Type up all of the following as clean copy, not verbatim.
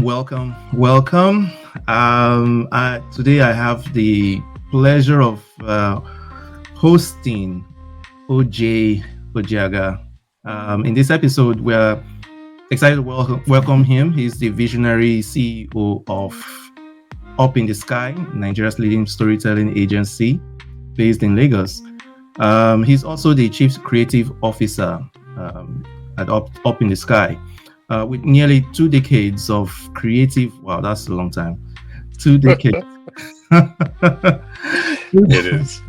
welcome. Today I have the pleasure of hosting Oje Ojeaga. In this episode, we're excited to welcome him. He's the visionary CEO of Up in the Sky, Nigeria's leading storytelling agency based in Lagos. He's also the chief creative officer at Up in the Sky. With nearly 2 decades of creative, wow, that's a long time. 2 decades. It is.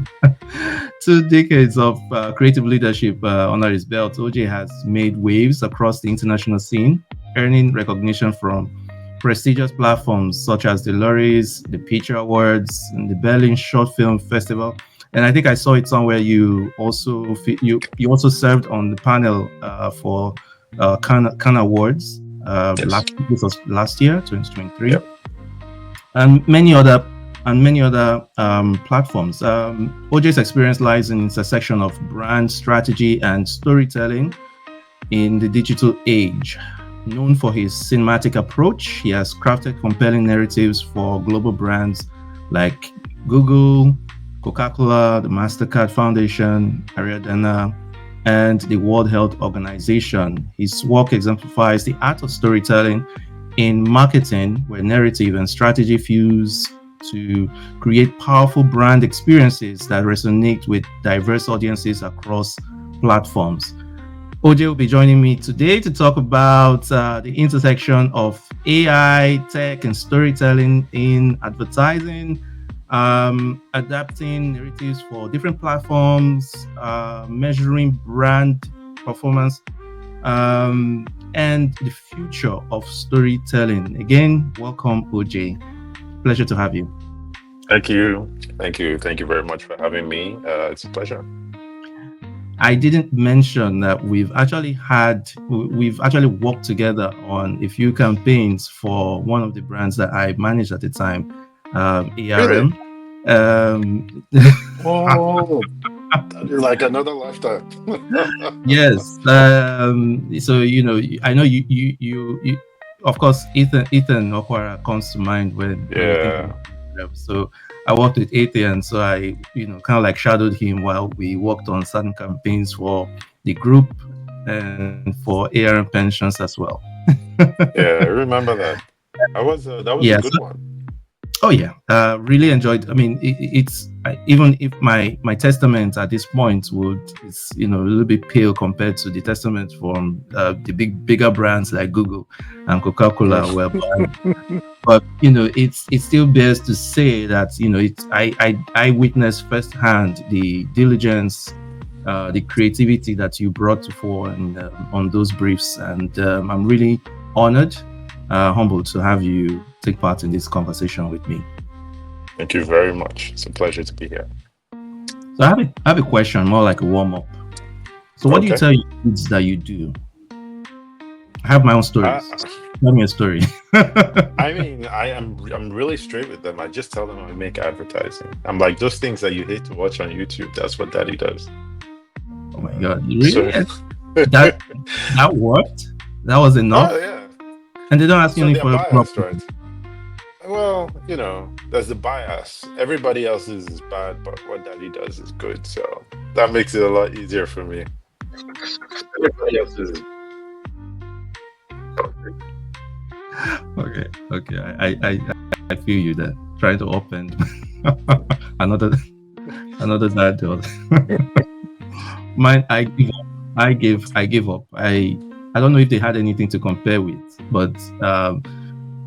2 decades of creative leadership under his belt. OJ has made waves across the international scene, earning recognition from prestigious platforms such as the Loeries, the Picture Awards, and the Berlin Short Film Festival. And I think I saw it somewhere. You also served on the panel for Cannes Awards. Yes. This was last year, 2023, Yep. and many other platforms. OJ's experience lies in the intersection of brand strategy and storytelling in the digital age. Known for his cinematic approach, he has crafted compelling narratives for global brands like Google, Coca-Cola, the Mastercard Foundation, Arla Dano, and the World Health Organization. His work exemplifies the art of storytelling in marketing, where narrative and strategy fuse to create powerful brand experiences that resonate with diverse audiences across platforms. OJ will be joining me today to talk about the intersection of AI, tech, and storytelling in advertising, adapting narratives for different platforms, measuring brand performance, and the future of storytelling. Again, welcome, OJ. Pleasure to have you. Thank you. Thank you. Thank you very much for having me. It's a pleasure. I didn't mention that we've actually worked together on a few campaigns for one of the brands that I managed at the time, ARM. Really? Oh, like another lifetime. Yes. So I know you. Of course, Ethan Okwara comes to mind when you think Yeah. about them. So I worked with Ethan, so I kind of like shadowed him while we worked on certain campaigns for the group and for ARM pensions as well. Yeah. I remember that. That was a Yeah. good one. Oh yeah, really enjoyed. I mean, even if my testament at this point is a little bit pale compared to the testament from the bigger brands like Google and Coca-Cola, but it still bears to say that I witnessed firsthand the diligence, the creativity that you brought to fore on those briefs, and I'm really honored, humbled to have you take part in this conversation with me. Thank you very much. It's a pleasure to be here. So I have a question, more like a warm up. So what do you Okay. tell your kids that you do? I have my own stories. Uh, Tell me a story. I mean, I'm really straight with them. I just tell them I make advertising. I'm like those things that you hate to watch on YouTube. That's what Daddy does. Oh my God, So, really? That worked? That was enough? oh yeah. And they don't ask you So any they're for biased, right? Well, there's the bias. Everybody else's is bad, but what Daddy does is good. So that makes it a lot easier for me. Everybody else's is Okay. I feel you there. Trying to open another dad door. Mine, I give up. I don't know if they had anything to compare with, but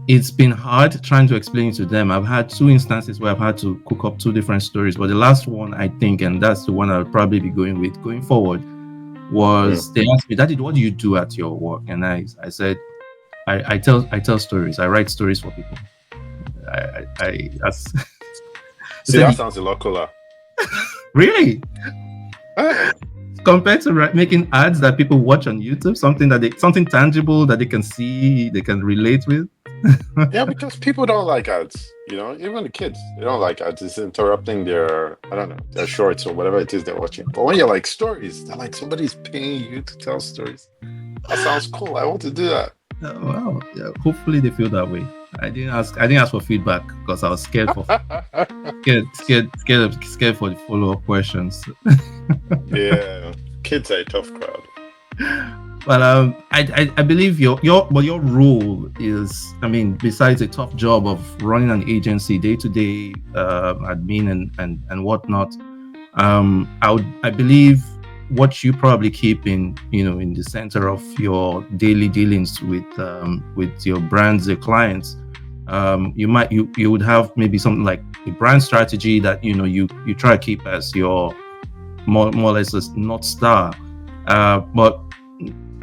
it's been hard trying to explain it to them. I've had 2 instances where I've had to cook up 2 different stories, but the last one, I think, and that's the one I'll probably be going with going forward, was they asked me, Daddy, what do you do at your work? And I said, I tell stories. I write stories for people. I that's See, that sounds a lot cooler. really, Hey. compared to making ads that people watch on YouTube, something tangible that they can see, they can relate with. Yeah, because people don't like ads. Even the kids, they don't like ads. It's interrupting their, I don't know, their shorts or whatever it is they're watching. But when you're like stories, they're like somebody's paying you to tell stories. That sounds cool. I want to do that. Well, yeah, hopefully they feel that way. I didn't ask for feedback because I was scared for the follow-up questions. Yeah, kids are a tough crowd. But I believe your role is, I mean, besides a tough job of running an agency day to day, admin and whatnot, I believe what you probably keep in the center of your daily dealings with your brands, your clients. You would have maybe something like a brand strategy that you try to keep as your more or less a north star. But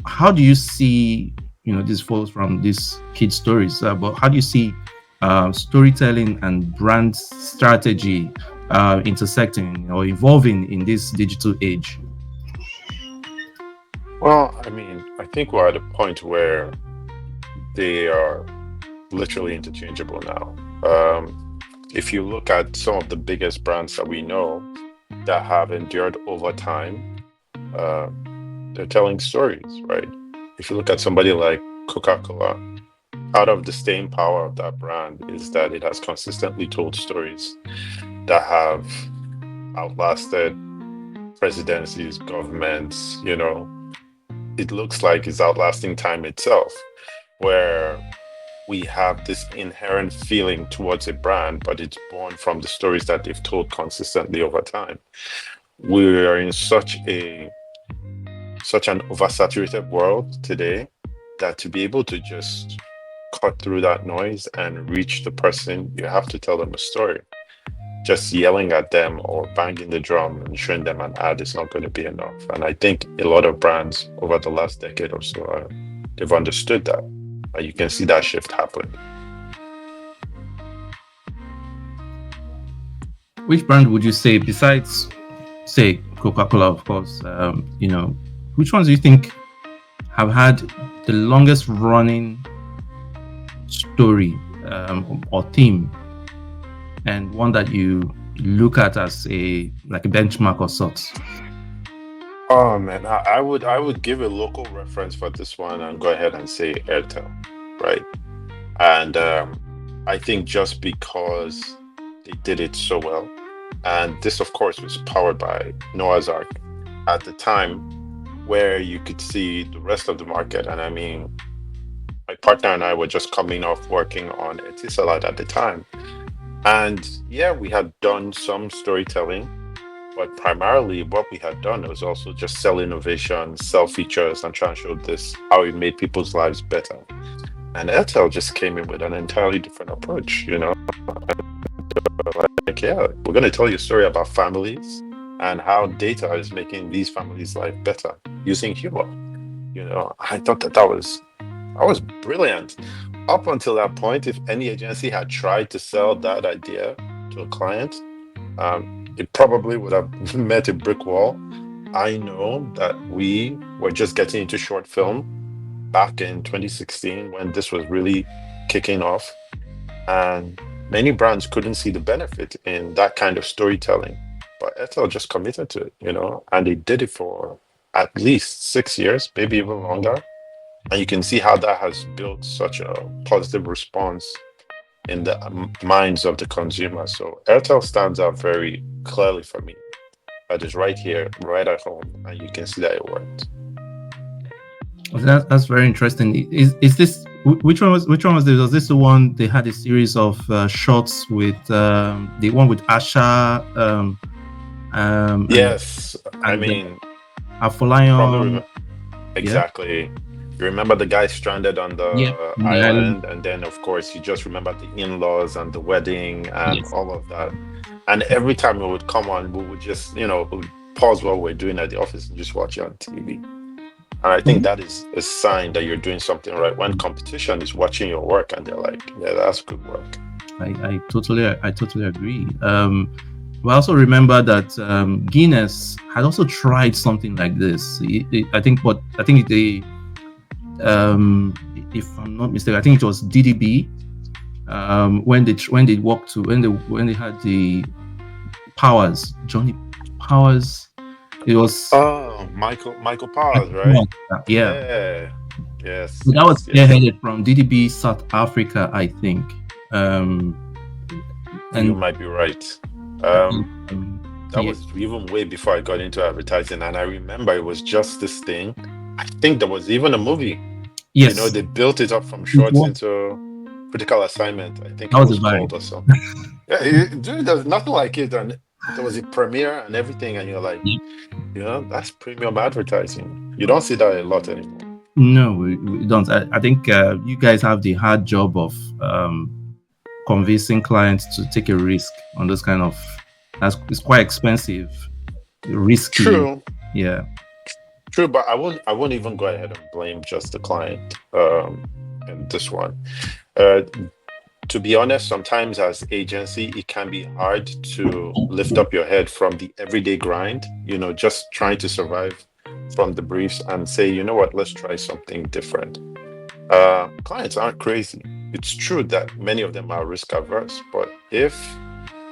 how do you see, this falls from these kid stories, but how do you see storytelling and brand strategy intersecting or evolving in this digital age? Well, I mean, I think we're at a point where they are literally interchangeable now. If you look at some of the biggest brands that we know that have endured over time, uh, they're telling stories, right? If you look at somebody like Coca-Cola, part of the staying power of that brand is that it has consistently told stories that have outlasted presidencies, governments, it looks like it's outlasting time itself, where we have this inherent feeling towards a brand, but it's born from the stories that they've told consistently over time. We are in such an oversaturated world today that to be able to just cut through that noise and reach the person, you have to tell them a story. Just yelling at them or banging the drum and showing them an ad is not going to be enough. And I think a lot of brands over the last decade or so, they've understood that. And you can see that shift happen. Which brand would you say, besides, say, Coca-Cola, of course, which ones do you think have had the longest running story or theme, and one that you look at as a benchmark or sorts? Oh man, I would give a local reference for this one and go ahead and say Airtel, right? And I think just because they did it so well, and this of course was powered by Noah's Ark at the time, where you could see the rest of the market. And I mean, my partner and I were just coming off working on Etisalat at the time. And yeah, we had done some storytelling, but primarily what we had done was also just sell innovation, sell features, and try and show this how it made people's lives better. And Airtel just came in with an entirely different approach. Like, yeah, we're going to tell you a story about families and how data is making these families' life better using humor. I thought that was brilliant. Up until that point, if any agency had tried to sell that idea to a client, it probably would have met a brick wall. I know that we were just getting into short film back in 2016 when this was really kicking off, and many brands couldn't see the benefit in that kind of storytelling. But Ethel just committed to it, and they did it for at least 6 years, maybe even longer. And you can see how that has built such a positive response in the minds of the consumer. So Airtel stands out very clearly for me. That is right here, right at home, and you can see that it worked. That's very interesting. Is this which one was this? Was this the one they had a series of shots with the one with Asha Yes, I and mean, Afolayan? Yeah, exactly. You remember the guy stranded on yeah, the on the island. island, and then of course you just remember the in-laws and the wedding and Yes. all of that. And every time it would come on, we would just, we would pause what we're doing at the office and just watch it on TV. And I think Mhm. that is a sign that you're doing something right when competition is watching your work and they're like, yeah, that's good work. I totally agree. We also remember that Guinness had also tried something like this. I think they, if I'm not mistaken, I think it was DDB. When they had the Powers, Johnny Powers. It was Oh, Michael Powers, right? yeah. Yeah. Yes, That was yes, yes. spearheaded from DDB South Africa, I think. Um, You and might be right. I think, That yeah, was even way before I got into advertising, and I remember it was just this thing. I think there was even a movie. yes, They built it up from it shorts was. into critical assignment. I think That it was a was vibe. called or something. Yeah, dude, there's nothing like it, and there was a premiere and everything, and you're like, that's premium advertising. You don't see that a lot anymore. No, we don't. I think you guys have the hard job of convincing clients to take a risk on this kind of. That's it's quite expensive, risky. True, Yeah, true, but I won't even go ahead and blame just the client in this one. Uh, to be honest, sometimes as agency, it can be hard to lift up your head from the everyday grind, just trying to survive from the briefs and say, you know what, let's try something different. Clients aren't crazy. It's true that many of them are risk averse, but if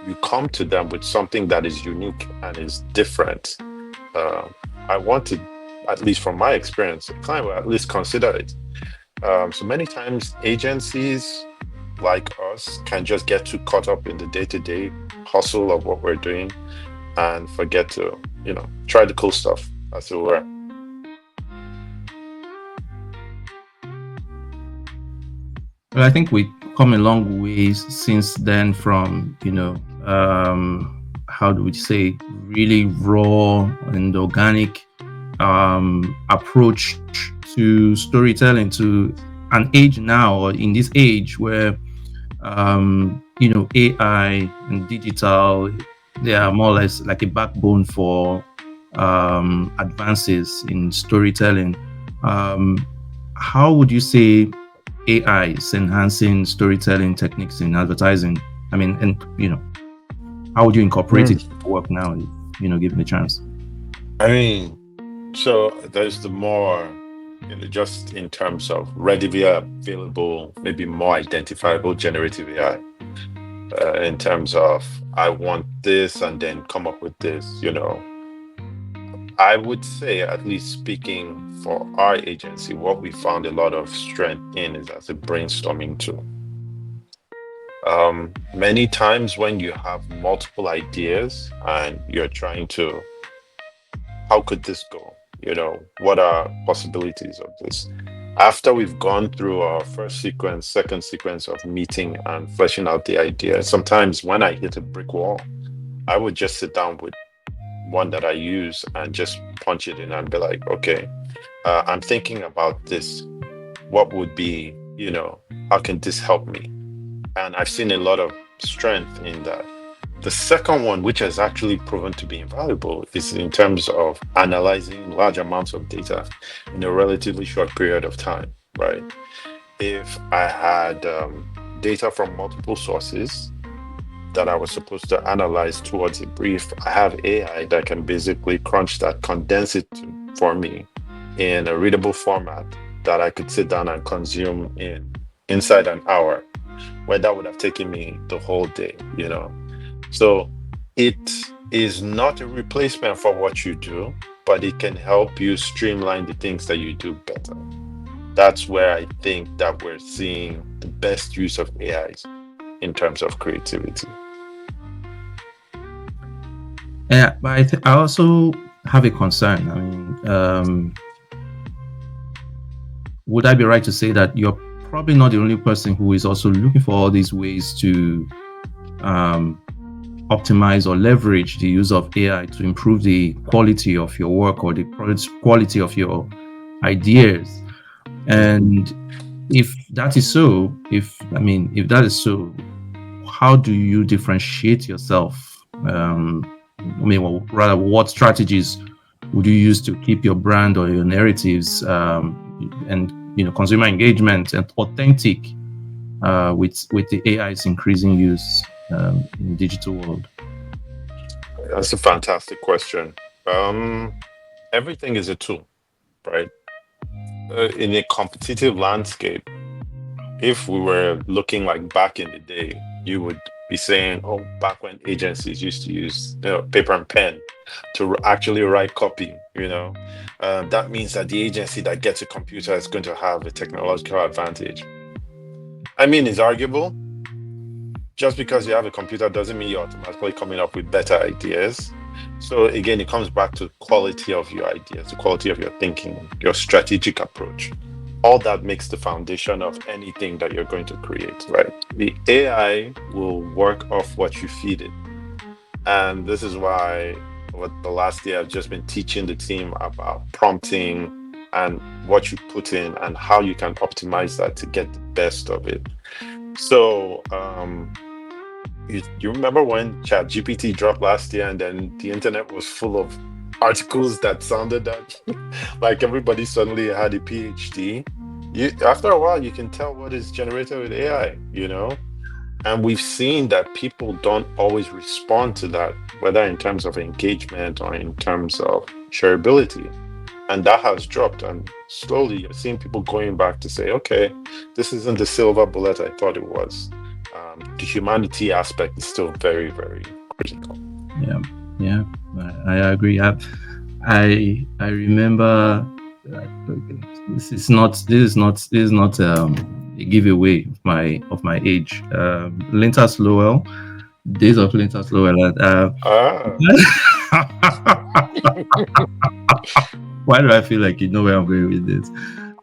you come to them with something that is unique and is different, uh, I want to, at least from my experience, a client will at least consider it. So many times agencies like us can just get too caught up in the day-to-day hustle of what we're doing and forget to, try the cool stuff, as it were. well, I think we come a long ways since then from how do we say, really raw and organic approach to storytelling to an age now, or in this age where AI and digital, they are more or less like a backbone for advances in storytelling. Um, how would you say AI is enhancing storytelling techniques in advertising? I mean, and how would you incorporate it Mm. into work now? If, given a chance. I mean, so there's the more, just in terms of readily available, maybe more identifiable generative AI. In terms of I want this and then come up with this. I would say, at least speaking for our agency, what we found a lot of strength in is as a brainstorming tool. Many times when you have multiple ideas and you're trying to, how could this go? What are possibilities of this? After we've gone through our first sequence, second sequence of meeting and fleshing out the idea, sometimes when I hit a brick wall, I would just sit down with one that I use and just punch it in and be like, okay, I'm thinking about this. What would be, how can this help me? And I've seen a lot of strength in that. The second one, which has actually proven to be invaluable, is in terms of analyzing large amounts of data in a relatively short period of time, right? If I had data from multiple sources that I was supposed to analyze towards a brief, I have AI that can basically crunch that, condense it for me in a readable format that I could sit down and consume in inside an hour, where that would have taken me the whole day. So it is not a replacement for what you do, but it can help you streamline the things that you do better. That's where I think that we're seeing the best use of AIs in terms of creativity. Yeah, but I also have a concern. I mean, would I be right to say that you're probably not the only person who is also looking for all these ways to optimize or leverage the use of AI to improve the quality of your work or the quality of your ideas? And if that is so, if that is so, how do you differentiate yourself? Well, rather, what strategies would you use to keep your brand or your narratives and consumer engagement and authentic with the AI's increasing use in the digital world? That's a fantastic question. Everything is a tool, right? In a competitive landscape, if we were looking like back in the day, you would be saying, oh, back when agencies used to use paper and pen to actually write copy, that means that the agency that gets a computer is going to have a technological advantage. I mean, it's arguable. Just because you have a computer doesn't mean you're automatically coming up with better ideas. So again, it comes back to quality of your ideas, the quality of your thinking, your strategic approach. All that makes the foundation of anything that you're going to create, right? The AI will work off what you feed it. And this is why the last year I've just been teaching the team about prompting and what you put in and how you can optimize that to get the best of it. So you remember when ChatGPT dropped last year and then the internet was full of articles that sounded that like everybody suddenly had a PhD? After a while, you can tell what is generated with AI, And we've seen that people don't always respond to that, whether in terms of engagement or in terms of shareability. And that has dropped. And slowly you're seeing people going back to say, okay, this isn't the silver bullet I thought it was. The humanity aspect is still very, very critical. Yeah, I agree. I remember this is not a giveaway of my age. Lintas Lowell, days of Lintas Lowell. Why do I feel like you know where I'm going with this?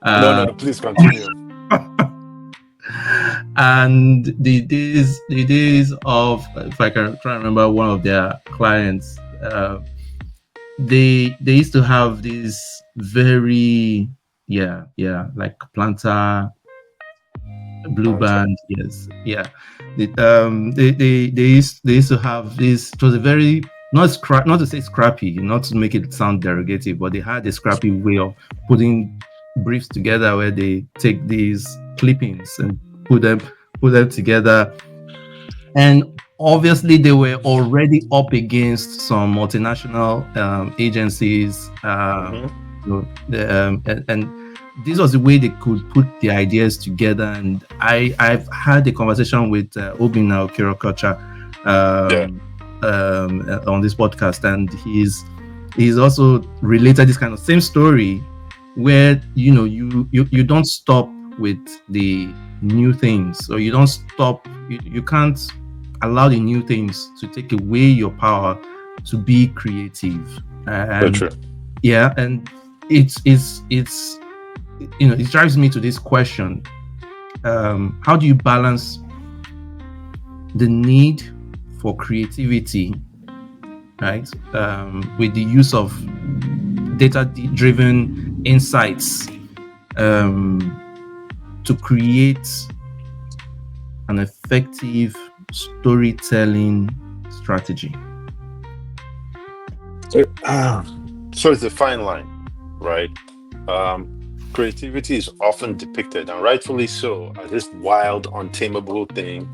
No, please continue. And the days of, if I can try and remember one of their clients, they used to have this very like planter blue band. Yes, yeah. They used to have this. It was a very not to say scrappy, not to make it sound derogative, but they had a scrappy way of putting briefs together where they take these clippings and put them together. And obviously they were already up against some multinational agencies, and this was the way they could put the ideas together. And I've had a conversation with Obina Okirokocha on this podcast, and he's also related this kind of same story where you don't stop with the new things, or you don't stop, you can't allow the new things to take away your power to be creative. And true. Yeah, and it drives me to this question: how do you balance the need for creativity, right, with the use of data-driven insights to create an effective storytelling strategy? So it's a fine line, right? Creativity is often depicted, and rightfully so, as this wild, untamable thing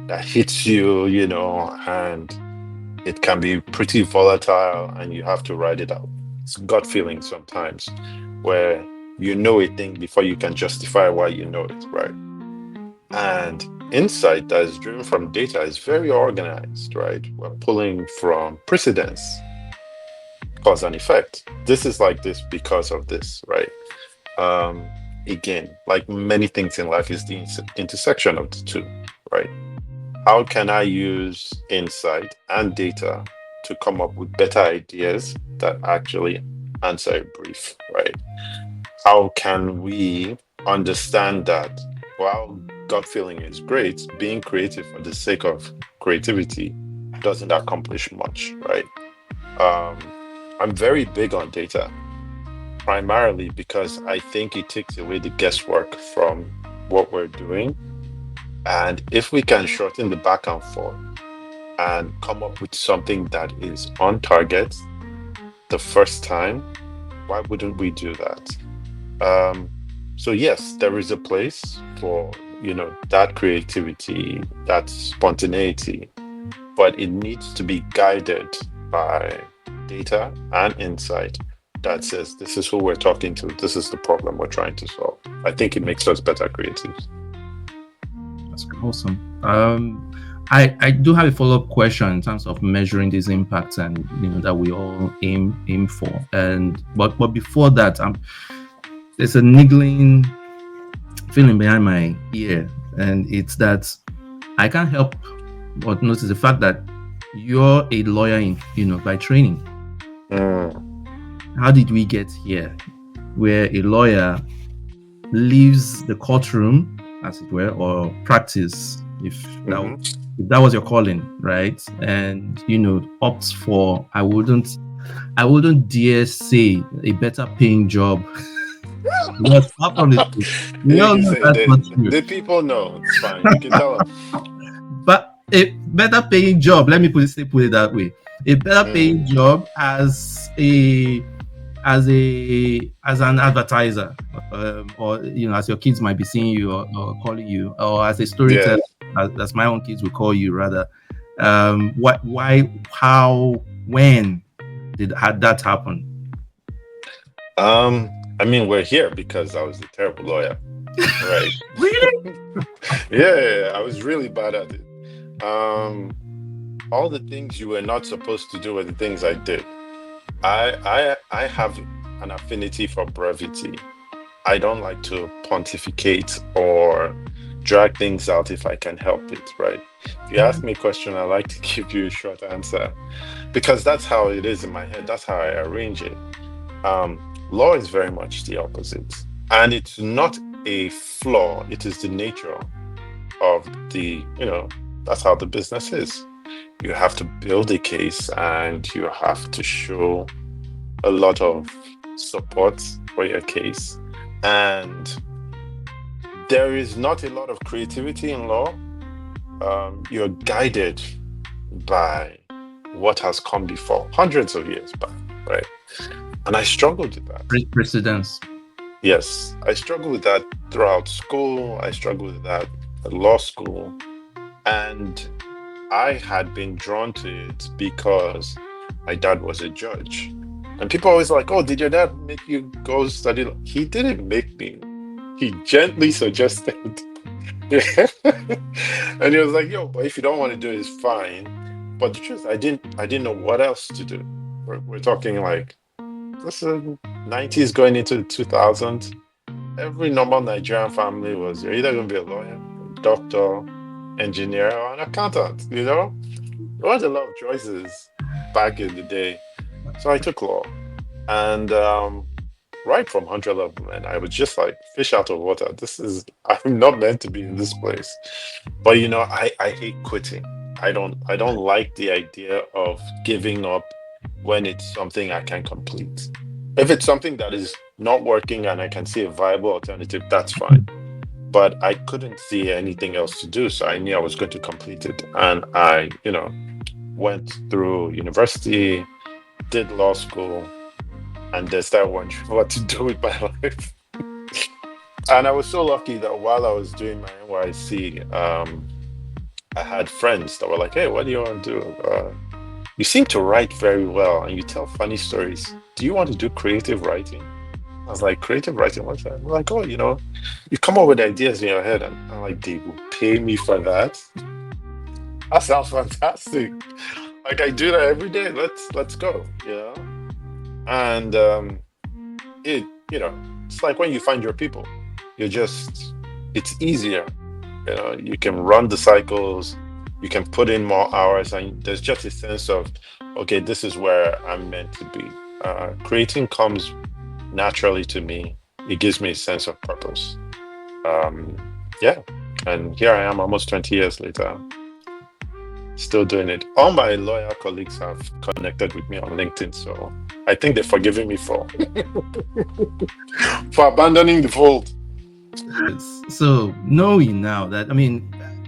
that hits you, and it can be pretty volatile, and you have to ride it out. It's gut feeling sometimes, where you know a thing before you can justify why you know it, right? And insight that is driven from data is very organized, right? We're pulling from precedence, cause and effect. This is like this because of this, right? Again, like many things in life, is the intersection of the two, right? How can I use insight and data to come up with better ideas that actually answer a brief, right? How can we understand that while gut feeling is great, being creative for the sake of creativity doesn't accomplish much, right? I'm very big on data, primarily because I think it takes away the guesswork from what we're doing. And if we can shorten the back and forth and come up with something that is on target the first time, why wouldn't we do that? So yes, there is a place for, that creativity, that spontaneity, but it needs to be guided by data and insight that says, this is who we're talking to, this is the problem we're trying to solve. I think it makes us better creatives. That's awesome. I do have a follow-up question in terms of measuring these impacts and that we all aim for. And but before that, there's a niggling feeling behind my ear, and it's that I can't help but notice the fact that you're a lawyer by training. How did we get here, where a lawyer leaves the courtroom, as it were, or practice, if that was your calling, right? And opts for I wouldn't dare say a better paying job. Let's start from this. You No, can no, say that's not true. the people know. It's fine. You can tell them. But a better paying job, let me put it that way. A better paying job as an advertiser, or as your kids might be seeing you or calling you, or as a storyteller, as my own kids will call you rather. Why, how, when had that happen? I mean, we're here because I was a terrible lawyer, right? Really? Yeah, I was really bad at it. All the things you were not supposed to do were the things I did. I have an affinity for brevity. I don't like to pontificate or drag things out if I can help it, right? If you ask me a question, I like to give you a short answer because that's how it is in my head. That's how I arrange it. Law is very much the opposite. And it's not a flaw, it is the nature of that's how the business is. You have to build a case and you have to show a lot of support for your case. And there is not a lot of creativity in law. You're guided by what has come before, hundreds of years back, right? And I struggled with that. Precedence. Yes, I struggled with that throughout school. I struggled with that at law school. And I had been drawn to it because my dad was a judge. And people always like, oh, did your dad make you go study law? He didn't make me. He gently suggested. And he was like, yo, but if you don't want to do it, it's fine. But the truth, I didn't know what else to do. We're talking like, this is 90s going into the 2000s. Every normal Nigerian family was, you're either going to be a lawyer, a doctor, engineer, or an accountant, There was a lot of choices back in the day. So I took law. And right from 100 level, man, I was just like fish out of water. I'm not meant to be in this place. But I hate quitting. I don't like the idea of giving up when it's something I can complete. If it's something that is not working and I can see a viable alternative, that's fine. But I couldn't see anything else to do, so I knew I was going to complete it. And I, went through university, did law school, and then started wondering what to do with my life. And I was so lucky that while I was doing my NYC, I had friends that were like, hey, what do you want to do? You seem to write very well and you tell funny stories. Do you want to do creative writing? I was like, creative writing? What's that? I'm like, oh, you come up with ideas in your head. And I'm like, they will pay me for that? That sounds fantastic. Like, I do that every day. Let's go, And it's like when you find your people, it's easier. You can run the cycles, you can put in more hours, and there's just a sense of, okay, this is where I'm meant to be. Creating comes naturally to me. It gives me a sense of purpose. And here I am almost 20 years later, still doing it. All my lawyer colleagues have connected with me on LinkedIn, so I think they're forgiving me for abandoning the fold. So knowing now that,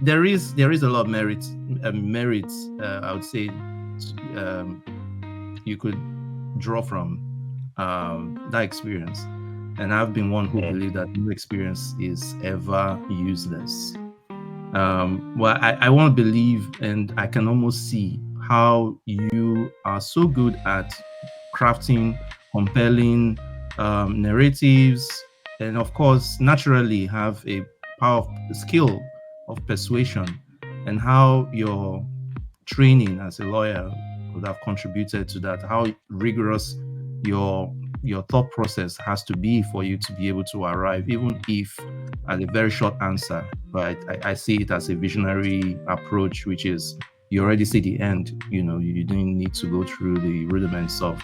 there is a lot of merits, I would say, you could draw from that experience. And I've been one who believe that no experience is ever useless. Well, I want to believe, and I can almost see how you are so good at crafting compelling narratives, and of course, naturally have a skill of persuasion and how your training as a lawyer could have contributed to that, how rigorous your thought process has to be for you to be able to arrive, even if at a very short answer. But I see it as a visionary approach, which is you already see the end. You didn't need to go through the rudiments of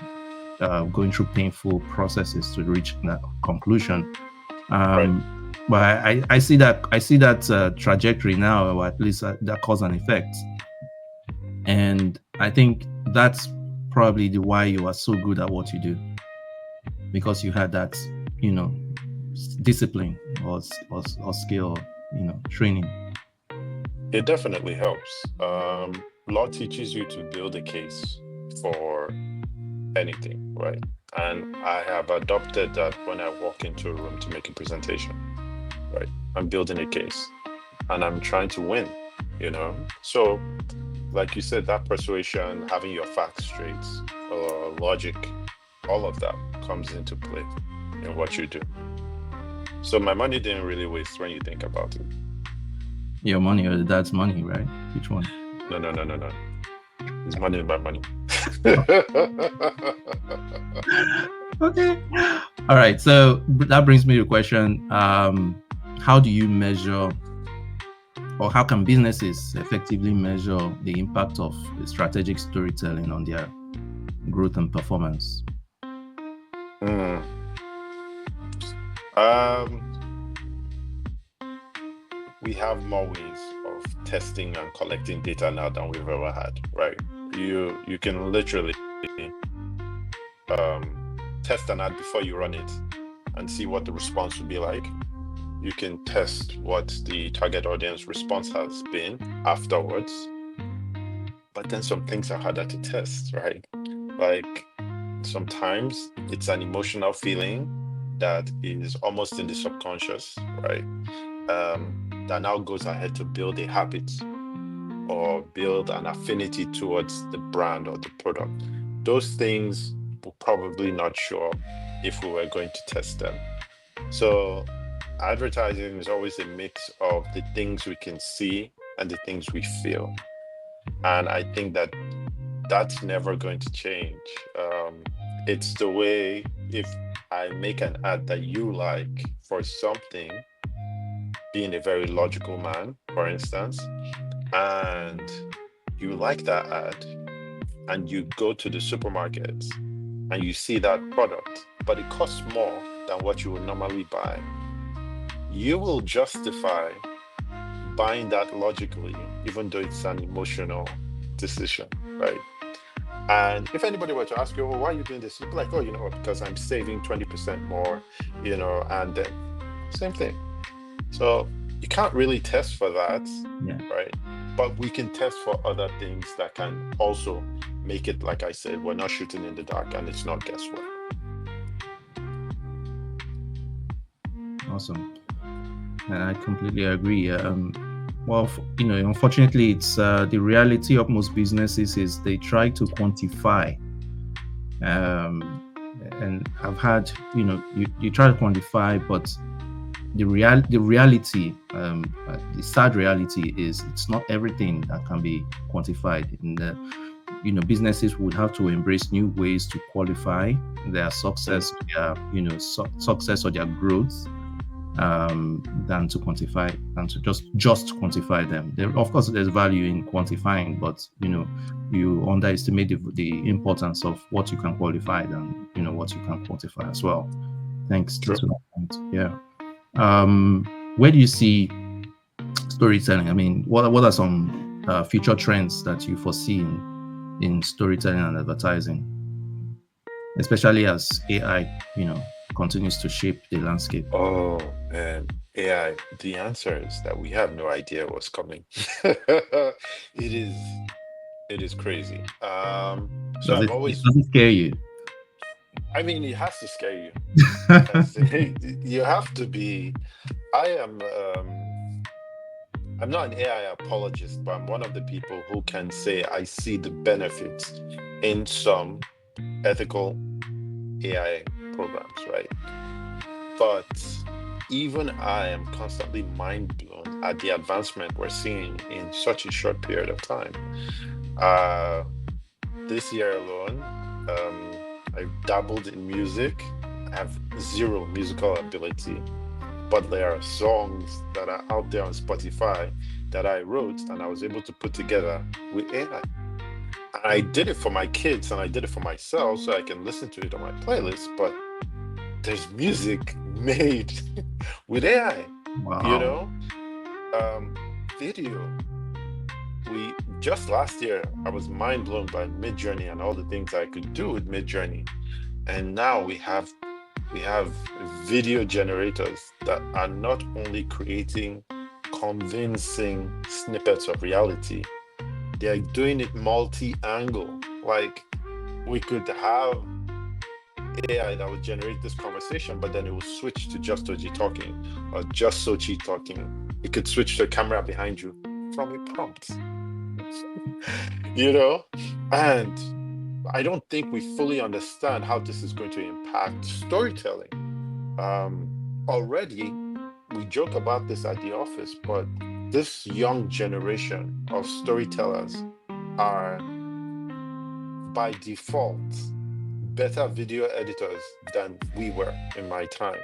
going through painful processes to reach that conclusion. But I see that trajectory now, or at least that cause and effect. And I think that's probably the why you are so good at what you do, because you had that, discipline or skill, training. It definitely helps. Law teaches you to build a case for anything, right? And I have adopted that when I walk into a room to make a presentation, right? I'm building a case and I'm trying to win, So, like you said, that persuasion, having your facts straight, logic, all of that comes into play in what you do. So my money didn't really waste when you think about it. Your money or dad's money, right? Which one? No. His money is my money. Okay. All right. So that brings me to a question. How do you measure, or how can businesses effectively measure the impact of strategic storytelling on their growth and performance? We have more ways of testing and collecting data now than we've ever had, right? You can literally test an ad before you run it and see what the response will be like. You can test what the target audience response has been afterwards. But then some things are harder to test, right? Like sometimes it's an emotional feeling that is almost in the subconscious, right? That now goes ahead to build a habit or build an affinity towards the brand or the product. Those things will probably not show up if we were going to test them. So advertising is always a mix of the things we can see and the things we feel. And I think that that's never going to change. It's the way if I make an ad that you like for something, being a very logical man, for instance, and you like that ad, and you go to the supermarket and you see that product, but it costs more than what you would normally buy, you will justify buying that logically, even though it's an emotional decision, right? And if anybody were to ask you, well, why are you doing this? You'd be like, oh, because I'm saving 20% more, and then same thing. So you can't really test for that, right? But we can test for other things that can also make it, like I said, we're not shooting in the dark and it's not guesswork. Awesome. I completely agree. Well, unfortunately, it's the reality of most businesses is they try to quantify. And I've had, you try to quantify, but the reality, the sad reality is it's not everything that can be quantified. And businesses would have to embrace new ways to qualify their success, success or their growth, than to quantify, than to just quantify them. Of course, there's value in quantifying, but you underestimate the importance of what you can qualify than what you can quantify as well. Thanks to that point. Yeah. Where do you see storytelling? I mean, what are some future trends that you foresee in storytelling and advertising, especially as AI, continues to shape the landscape? Oh, man, AI. The answer is that we have no idea what's coming. It is crazy. So does it scare you? I mean, it has to scare you. You have to be. I'm not an AI apologist, but I'm one of the people who can say I see the benefits in some ethical AI programs, right? But even I am constantly mind blown at the advancement we're seeing in such a short period of time. This year alone, I dabbled in music. I have zero musical ability, but there are songs that are out there on Spotify that I wrote and I was able to put together with AI. I did it for my kids and I did it for myself so I can listen to it on my playlist, but there's music made with AI, Wow. Video. We just last year, I was mind blown by Midjourney and all the things I could do with Midjourney. And now we have video generators that are not only creating convincing snippets of reality, they're doing it multi-angle. Like we could have AI that would generate this conversation, but then it will switch to just Oji talking or just Sochi talking. It could switch to a camera behind you from a prompt, And I don't think we fully understand how this is going to impact storytelling. Already, we joke about this at the office, but this young generation of storytellers are by default better video editors than we were in my time,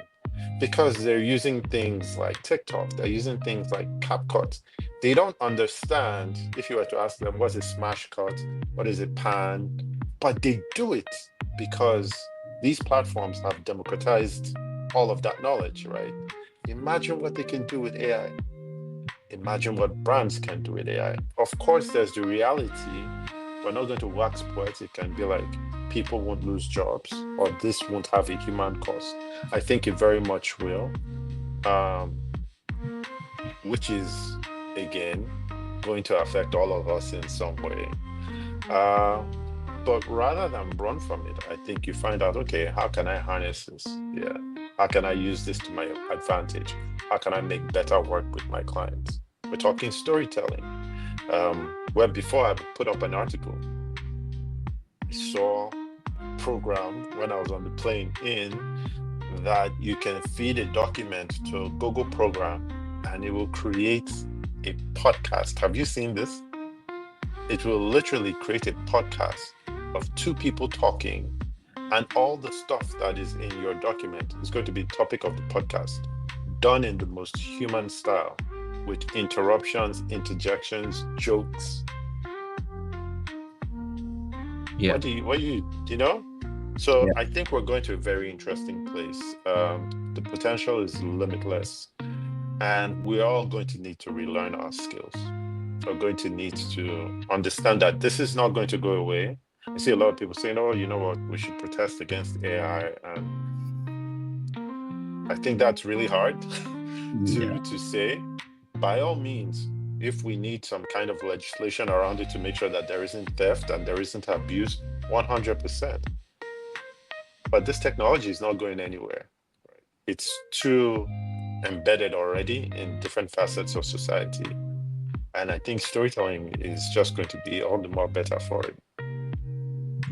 because they're using things like TikTok, they're using things like CapCut. They don't understand, if you were to ask them, what's a smash cut, what is a pan, but they do it because these platforms have democratized all of that knowledge, right? Imagine what they can do with AI. Imagine what brands can do with AI. Of course, there's the reality. We're not going to wax poetic and be like, people won't lose jobs or this won't have a human cost. I think it very much will, which is, again, going to affect all of us in some way. But rather than run from it, I think you find out, okay, how can I harness this? Yeah. How can I use this to my advantage? How can I make better work with my clients? We're talking storytelling. Where before I put up an article, I saw a program when I was on the plane that you can feed a document to a Google program and it will create a podcast. Have you seen this? It will literally create a podcast of two people talking, and all the stuff that is in your document is going to be topic of the podcast, done in the most human style, with interruptions, interjections, jokes. Yeah. What do you know? So Yeah. I think we're going to a very interesting place. The potential is limitless, and we're all going to need to relearn our skills. We're going to need to understand that this is not going to go away. I see a lot of people saying, oh, you know what, we should protest against AI. And I think that's really hard to say. By all means, if we need some kind of legislation around it to make sure that there isn't theft and there isn't abuse, 100%. But this technology is not going anywhere. Right? It's too embedded already in different facets of society. And I think storytelling is just going to be all the more better for it.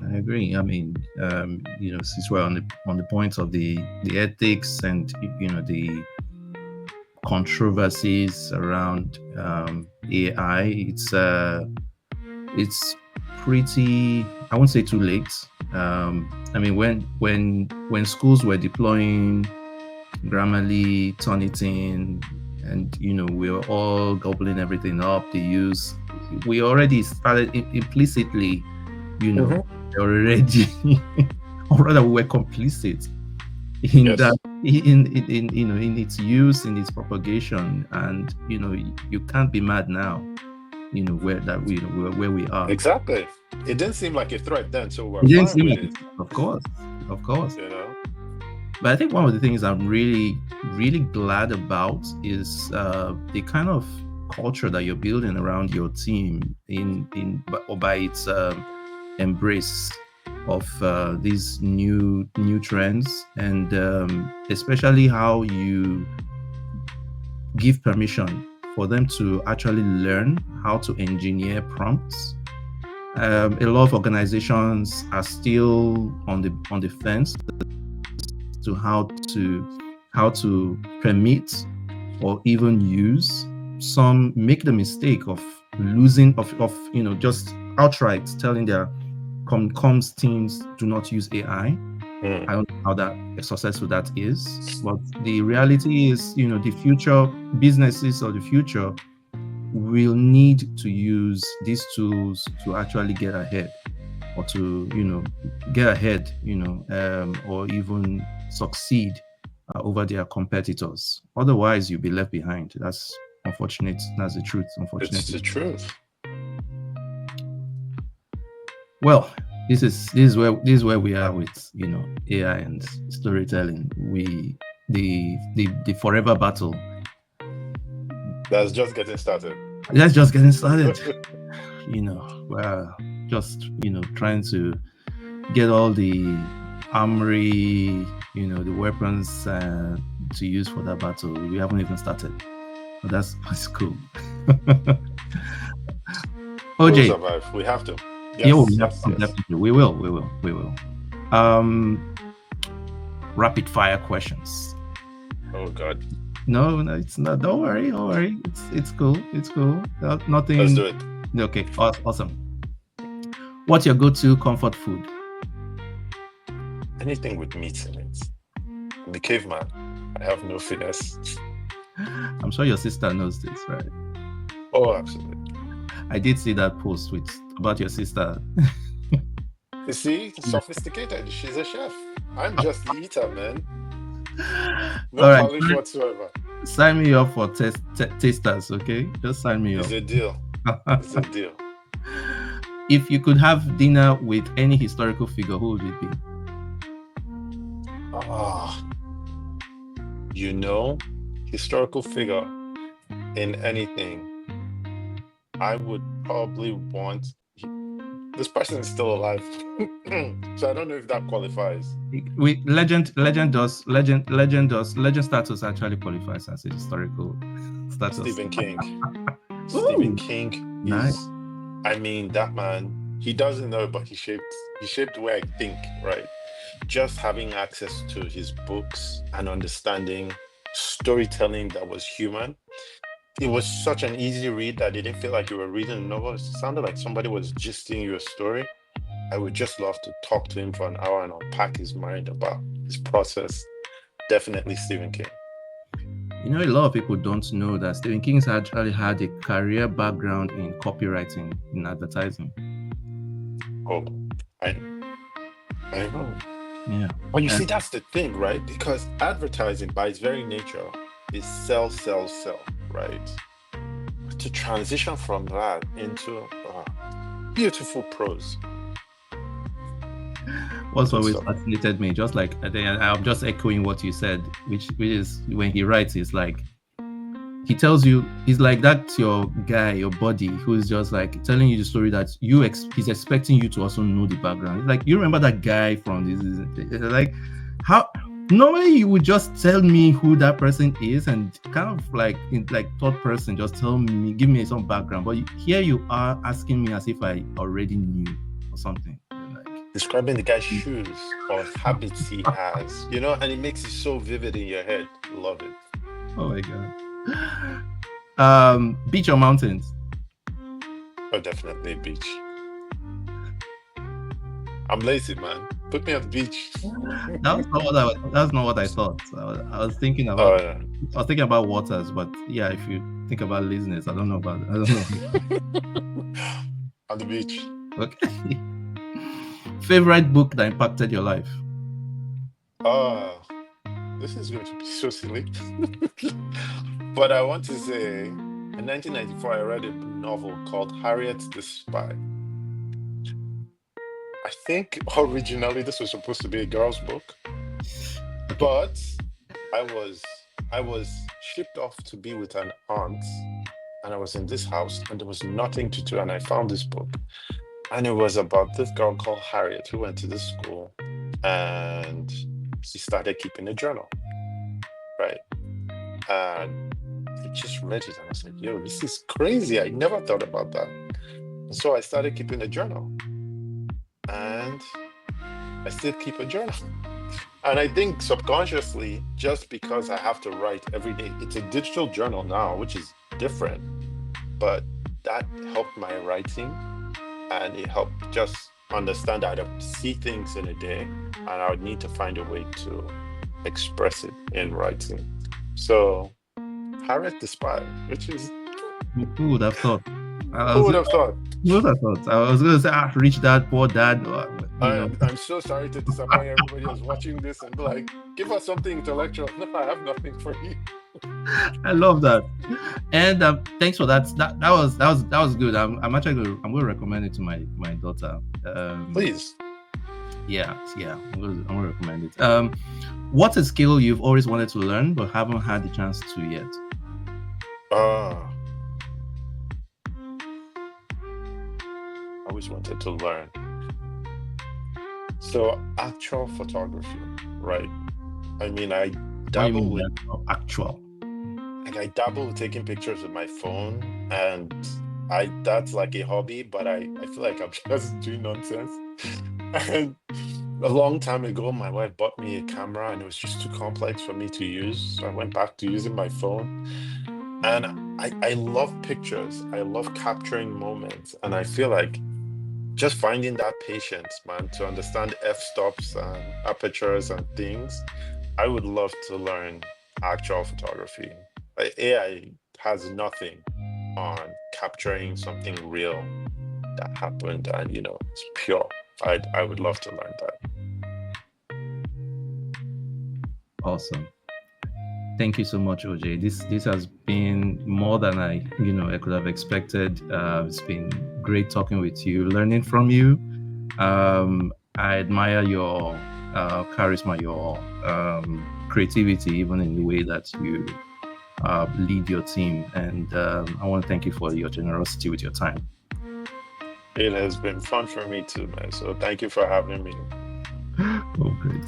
I agree. I mean, since we're on the point of the ethics and the controversies around AI, it's pretty. I won't say too late. I mean, when schools were deploying Grammarly, Turnitin, and we were all gobbling everything up. We already started implicitly, already, or rather, we were complicit in Yes. that, in its use, in its propagation, and you can't be mad now. Where we are. Exactly. It didn't seem like a threat then, so we're It didn't fine seem with like it. Of course. You know. But I think one of the things I'm really, really glad about is the kind of culture that you're building around your team by its embrace of these new trends, and especially how you give permission for them to actually learn how to engineer prompts. A lot of organizations are still on the fence to how to permit or even use some make the mistake of losing of just outright telling their comms teams do not use AI. I don't know how successful that is, but the reality is, the future businesses or the future will need to use these tools to actually get ahead, or to get ahead, or even succeed over their competitors. Otherwise, you'll be left behind. That's unfortunate. That's the truth. Unfortunately, it's the truth. Well, this is where we are with AI and storytelling. The forever battle. That's just getting started. That's just getting started. We're just trying to get all the armory, the weapons to use for that battle. We haven't even started, but that's cool. OJ, we'll survive. We have to. Yes, definitely. We will. Rapid fire questions. Oh God. No, it's not. Don't worry. It's cool. Nothing. Let's do it. Okay, awesome. What's your go-to comfort food? Anything with meat in it. I'm the caveman. I have no finesse. I'm sure your sister knows this, right? Oh, absolutely. I did see that post about your sister. You see, sophisticated. She's a chef. I'm just the eater, man. No polish whatsoever. Sign me up for tasters, okay? Just sign me up. It's a deal. It's a deal. If you could have dinner with any historical figure, who would it be? Historical figure in anything. I would probably want. This person is still alive, so I don't know if that qualifies. Legend status actually qualifies as a historical status. Stephen King. Stephen King is. Nice. I mean, that man. He doesn't know, but he shaped the way I think. Right. Just having access to his books and understanding storytelling that was human. It was such an easy read that it didn't feel like you were reading a novel. It sounded like somebody was gisting you a story. I would just love to talk to him for an hour and unpack his mind about his process. Definitely Stephen King. A lot of people don't know that Stephen King's actually had a career background in copywriting, in advertising. Oh, I know. Yeah. Well, you see, that's the thing, right? Because advertising, by its very nature, is sell, right? To transition from that into beautiful prose. What's always fascinated me, just like I'm just echoing what you said, which is when he writes, it's like he tells you, he's like, that's your guy, your buddy, who's just like telling you the story that he's expecting you to also know the background. It's like, you remember that guy from this? Like, how normally you would just tell me who that person is, and kind of like in like third person, just give me some background. But here you are asking me as if I already knew or something. Describing the guy's shoes or habits he has, and it makes it so vivid in your head. Love it. Oh my God. Beach or mountains? Oh, definitely beach. I'm lazy, man. Put me on the beach. That's not what I thought. I was thinking about. I was thinking about waters, but yeah, if you think about laziness, I don't know about it. I don't know. On the beach. Okay. Favorite book that impacted your life? This is going to be so silly. But I want to say, in 1994, I read a novel called Harriet the Spy. I think originally this was supposed to be a girl's book, but I was shipped off to be with an aunt, and I was in this house, and there was nothing to do, and I found this book. And it was about this girl called Harriet who went to this school, and she started keeping a journal, right? And I just read it, and I was like, yo, this is crazy. I never thought about that. And so I started keeping a journal, and I still keep a journal. And I think subconsciously, just because I have to write every day, it's a digital journal now, which is different, but that helped my writing, and it helped just understand that I see things in a day and I would need to find a way to express it in writing. So Harriet the Spy, which is, Who would have thought? I who was, would have thought? who would have thought? I was going to say, rich dad, poor dad, I'm so sorry to disappoint everybody who's watching this and be like, give us something intellectual. No, I have nothing for you. I love that, and thanks for that. That was good. I'm actually I'm going to recommend it to my daughter. Please. Yeah, I'm going to recommend it. What's a skill you've always wanted to learn but haven't had the chance to yet? I always wanted to learn. So actual photography, right? I mean, I What do you dabble mean with actual? like I dabble with taking pictures with my phone, and that's like a hobby, but I feel like I'm just doing nonsense. And a long time ago, my wife bought me a camera, and it was just too complex for me to use. So I went back to using my phone. And I love pictures. I love capturing moments. And I feel like just finding that patience, man, to understand f-stops and apertures and things. I would love to learn actual photography. Like, AI has nothing on capturing something real that happened, and it's pure. I would love to learn that. Awesome. Thank you so much, Oje. This has been more than I could have expected. It's been great talking with you, learning from you. I admire your charisma, your creativity, even in the way that you lead your team. And I want to thank you for your generosity with your time. It has been fun for me too, man. So thank you for having me. Oh, great.